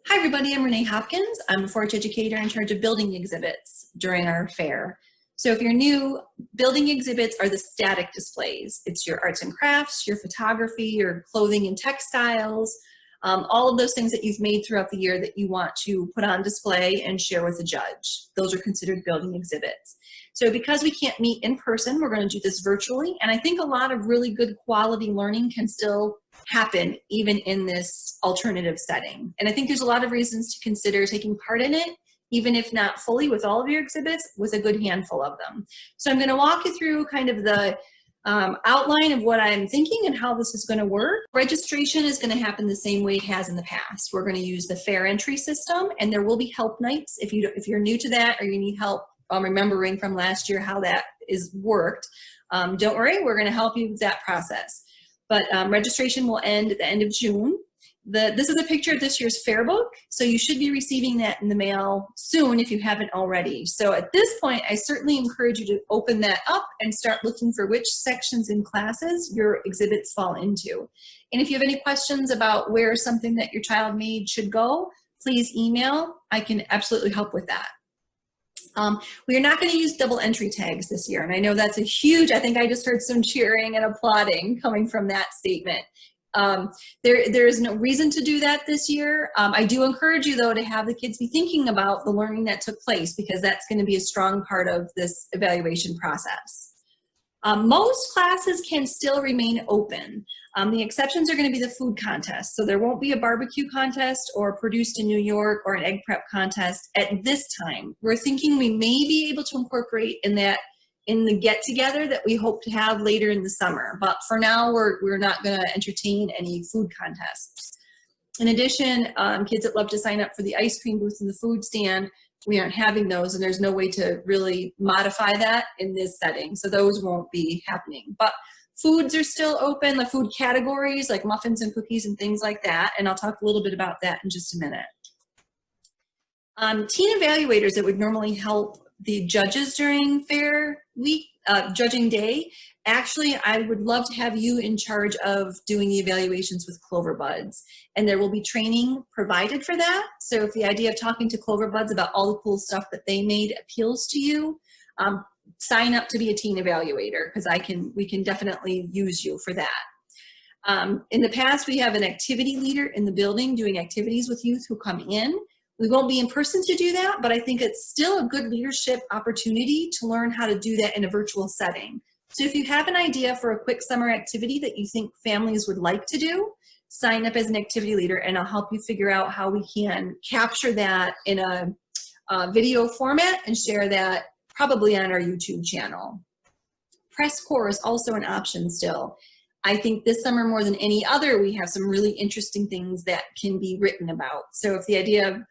Hi everybody, I'm Renee Hopkins. I'm a 4-H educator in charge of building exhibits during our fair. So if you're new, building exhibits are the static displays. It's your arts and crafts, your photography, your clothing and textiles, all of those things that you've made throughout the year that you want to put on display and share with the judge. Those are considered building exhibits. So because we can't meet in person, we're going to do this virtually, and I think a lot of really good quality learning can still happen even in this alternative setting. And I think there's a lot of reasons to consider taking part in it, even if not fully with all of your exhibits, with a good handful of them. So I'm going to walk you through kind of the outline of what I'm thinking and how this is going to work. Registration is going to happen the same way it has in the past. We're going to use the fair entry system, and there will be help nights if you're new to that or you need help remembering from last year how that is worked. Don't worry, we're going to help you with that process. But registration will end at the end of June. This is a picture of this year's fair book, so you should be receiving that in the mail soon if you haven't already. So at this point, I certainly encourage you to open that up and start looking for which sections and classes your exhibits fall into. And if you have any questions about where something that your child made should go, please email. I can absolutely help with that. We are not going to use double entry tags this year, and I know that's a huge, I think I just heard some cheering and applauding coming from that statement. There is no reason to do that this year. I do encourage you though to have the kids be thinking about the learning that took place, because that's going to be a strong part of this evaluation process. Most classes can still remain open. The exceptions are going to be the food contest. So there won't be a barbecue contest or produced in New York or an egg prep contest at this time. We're thinking we may be able to incorporate in the get together that we hope to have later in the summer. But for now, we're not going to entertain any food contests. In addition, kids that love to sign up for the ice cream booth and the food stand, we aren't having those, and there's no way to really modify that in this setting. So those won't be happening. But foods are still open, the food categories like muffins and cookies and things like that. And I'll talk a little bit about that in just a minute. Teen evaluators that would normally help the judges during fair week, judging day, actually, I would love to have you in charge of doing the evaluations with Clover Buds. And there will be training provided for that. So if the idea of talking to Clover Buds about all the cool stuff that they made appeals to you, sign up to be a teen evaluator, because we can definitely use you for that. In the past, we have an activity leader in the building doing activities with youth who come in. We won't be in person to do that, but I think it's still a good leadership opportunity to learn how to do that in a virtual setting. So if you have an idea for a quick summer activity that you think families would like to do, sign up as an activity leader, and I'll help you figure out how we can capture that in a video format and share that probably on our YouTube channel. Press corps is also an option still. I think this summer more than any other, we have some really interesting things that can be written about. So if the idea of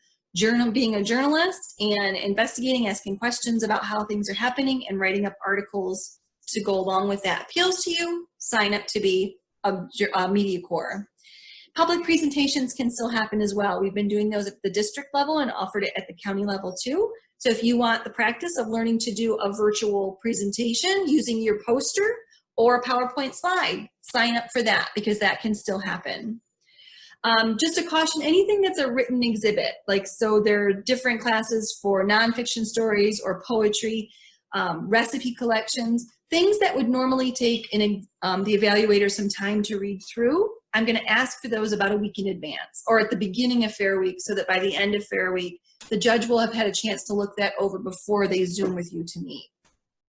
being a journalist and investigating, asking questions about how things are happening and writing up articles to go along with that appeals to you, sign up to be a media corps. Public presentations can still happen as well. We've been doing those at the district level and offered it at the county level too. So if you want the practice of learning to do a virtual presentation using your poster or a PowerPoint slide, sign up for that, because that can still happen. Just a caution, anything that's a written exhibit, so there are different classes for nonfiction stories or poetry, recipe collections, things that would normally take the evaluator some time to read through. I'm going to ask for those about a week in advance or at the beginning of Fair Week, so that by the end of Fair Week, the judge will have had a chance to look that over before they Zoom with you to meet.